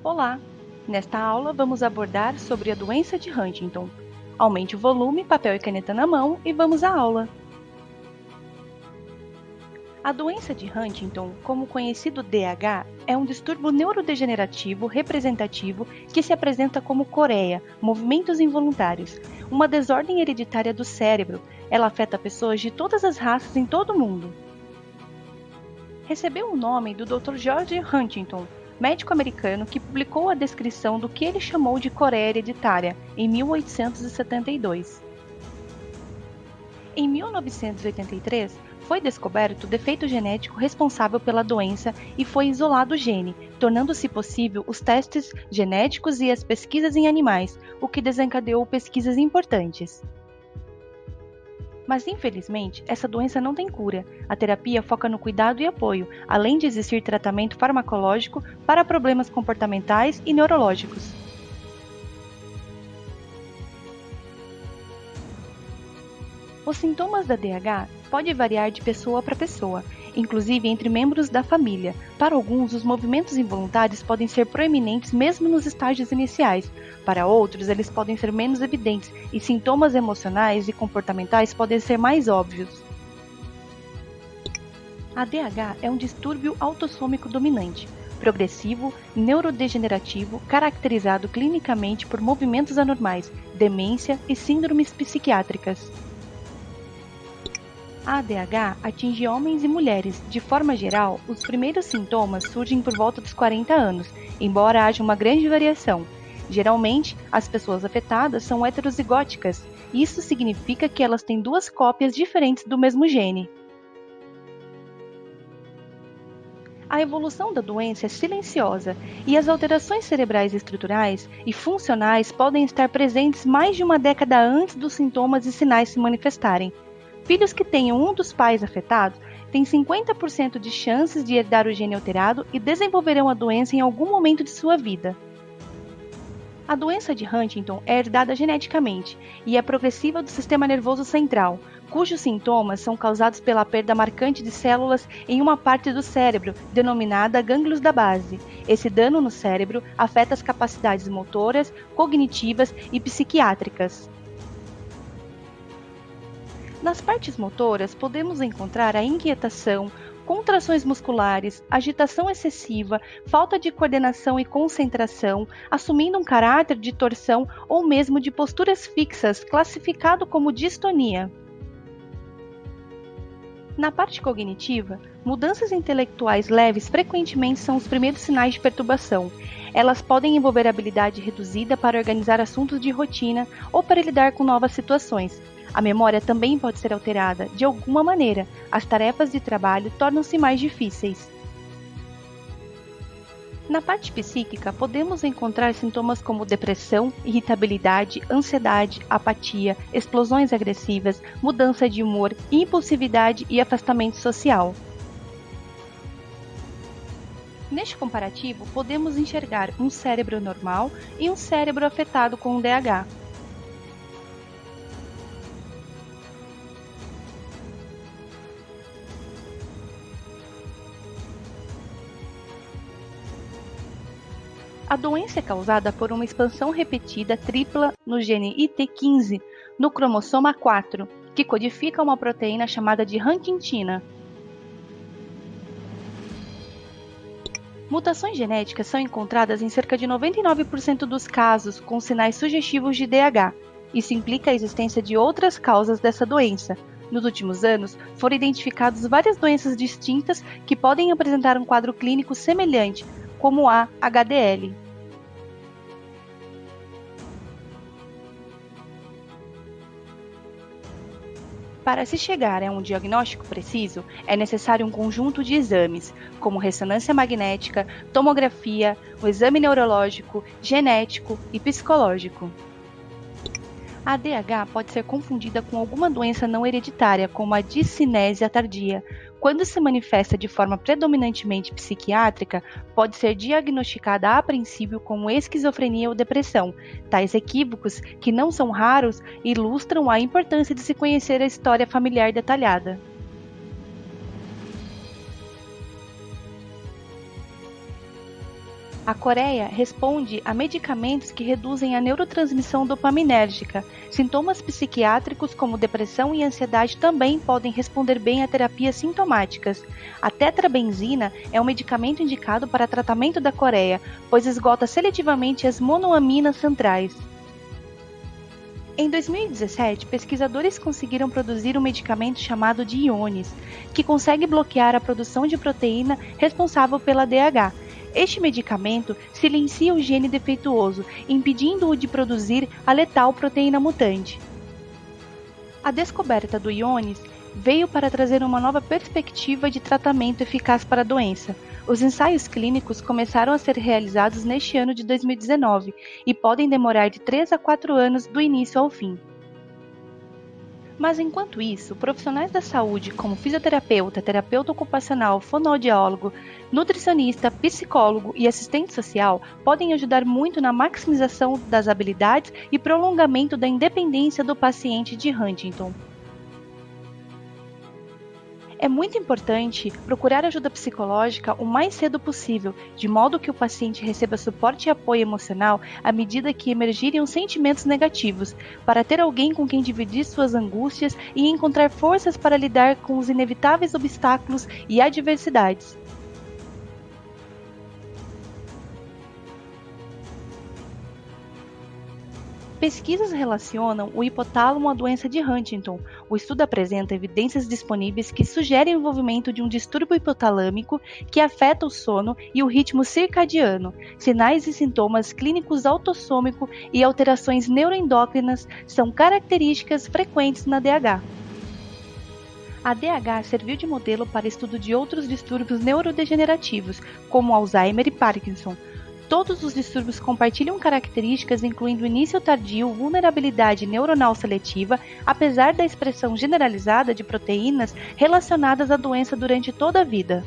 Olá! Nesta aula vamos abordar sobre a doença de Huntington. Aumente o volume, papel e caneta na mão e vamos à aula! A doença de Huntington, como conhecido DH, é um distúrbio neurodegenerativo representativo que se apresenta como coreia, movimentos involuntários, uma desordem hereditária do cérebro. Ela afeta pessoas de todas as raças em todo o mundo. Recebeu o nome do Dr. George Huntington, médico americano que publicou a descrição do que ele chamou de coreia hereditária em 1872. Em 1983, foi descoberto o defeito genético responsável pela doença e foi isolado o gene, tornando-se possível os testes genéticos e as pesquisas em animais, o que desencadeou pesquisas importantes. Mas, infelizmente, essa doença não tem cura. A terapia foca no cuidado e apoio, além de existir tratamento farmacológico para problemas comportamentais e neurológicos. Os sintomas da DH podem variar de pessoa para pessoa, inclusive entre membros da família. Para alguns, os movimentos involuntários podem ser proeminentes mesmo nos estágios iniciais. Para outros, eles podem ser menos evidentes e sintomas emocionais e comportamentais podem ser mais óbvios. A DH é um distúrbio autossômico dominante, progressivo, neurodegenerativo, caracterizado clinicamente por movimentos anormais, demência e síndromes psiquiátricas. A ADH atinge homens e mulheres. De forma geral, os primeiros sintomas surgem por volta dos 40 anos, embora haja uma grande variação. Geralmente, as pessoas afetadas são heterozigóticas. Isso significa que elas têm duas cópias diferentes do mesmo gene. A evolução da doença é silenciosa e as alterações cerebrais estruturais e funcionais podem estar presentes mais de uma década antes dos sintomas e sinais se manifestarem. Filhos que tenham um dos pais afetados têm 50% de chances de herdar o gene alterado e desenvolverão a doença em algum momento de sua vida. A doença de Huntington é herdada geneticamente e é progressiva do sistema nervoso central, cujos sintomas são causados pela perda marcante de células em uma parte do cérebro, denominada gânglios da base. Esse dano no cérebro afeta as capacidades motoras, cognitivas e psiquiátricas. Nas partes motoras, podemos encontrar a inquietação, contrações musculares, agitação excessiva, falta de coordenação e concentração, assumindo um caráter de torção ou mesmo de posturas fixas, classificado como distonia. Na parte cognitiva, mudanças intelectuais leves frequentemente são os primeiros sinais de perturbação. Elas podem envolver habilidade reduzida para organizar assuntos de rotina ou para lidar com novas situações. A memória também pode ser alterada. De alguma maneira, as tarefas de trabalho tornam-se mais difíceis. Na parte psíquica, podemos encontrar sintomas como depressão, irritabilidade, ansiedade, apatia, explosões agressivas, mudança de humor, impulsividade e afastamento social. Neste comparativo, podemos enxergar um cérebro normal e um cérebro afetado com um DH. A doença é causada por uma expansão repetida tripla no gene IT15 no cromossoma 4, que codifica uma proteína chamada de huntingtina. Mutações genéticas são encontradas em cerca de 99% dos casos com sinais sugestivos de DH. Isso implica a existência de outras causas dessa doença. Nos últimos anos, foram identificadas várias doenças distintas que podem apresentar um quadro clínico semelhante, como a HDL. Para se chegar a um diagnóstico preciso, é necessário um conjunto de exames, como ressonância magnética, tomografia, o exame neurológico, genético e psicológico. A ADH pode ser confundida com alguma doença não hereditária, como a discinésia tardia. Quando se manifesta de forma predominantemente psiquiátrica, pode ser diagnosticada a princípio como esquizofrenia ou depressão. Tais equívocos, que não são raros, ilustram a importância de se conhecer a história familiar detalhada. A Coreia responde a medicamentos que reduzem a neurotransmissão dopaminérgica. Sintomas psiquiátricos como depressão e ansiedade também podem responder bem a terapias sintomáticas. A tetrabenzina é um medicamento indicado para tratamento da Coreia, pois esgota seletivamente as monoaminas centrais. Em 2017, pesquisadores conseguiram produzir um medicamento chamado de Ionis, que consegue bloquear a produção de proteína responsável pela DH. Este medicamento silencia o gene defeituoso, impedindo-o de produzir a letal proteína mutante. A descoberta do Ionis veio para trazer uma nova perspectiva de tratamento eficaz para a doença. Os ensaios clínicos começaram a ser realizados neste ano de 2019 e podem demorar de 3 a 4 anos do início ao fim. Mas enquanto isso, profissionais da saúde como fisioterapeuta, terapeuta ocupacional, fonoaudiólogo, nutricionista, psicólogo e assistente social podem ajudar muito na maximização das habilidades e prolongamento da independência do paciente de Huntington. É muito importante procurar ajuda psicológica o mais cedo possível, de modo que o paciente receba suporte e apoio emocional à medida que emergirem os sentimentos negativos, para ter alguém com quem dividir suas angústias e encontrar forças para lidar com os inevitáveis obstáculos e adversidades. Pesquisas relacionam o hipotálamo à doença de Huntington. O estudo apresenta evidências disponíveis que sugerem o envolvimento de um distúrbio hipotalâmico que afeta o sono e o ritmo circadiano. Sinais e sintomas clínicos autossômico e alterações neuroendócrinas são características frequentes na DH. A DH serviu de modelo para estudo de outros distúrbios neurodegenerativos, como Alzheimer e Parkinson. Todos os distúrbios compartilham características incluindo início tardio, vulnerabilidade neuronal seletiva, apesar da expressão generalizada de proteínas relacionadas à doença durante toda a vida.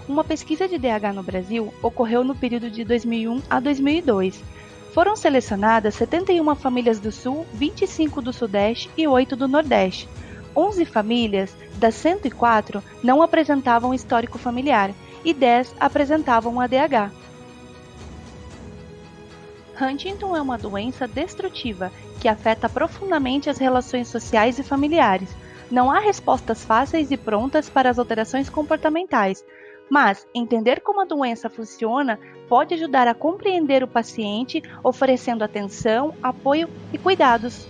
Uma pesquisa de DH no Brasil ocorreu no período de 2001 a 2002. Foram selecionadas 71 famílias do Sul, 25 do Sudeste e 8 do Nordeste. 11 famílias das 104 não apresentavam histórico familiar e 10 apresentavam ADH. Huntington é uma doença destrutiva que afeta profundamente as relações sociais e familiares. Não há respostas fáceis e prontas para as alterações comportamentais, mas entender como a doença funciona pode ajudar a compreender o paciente, oferecendo atenção, apoio e cuidados.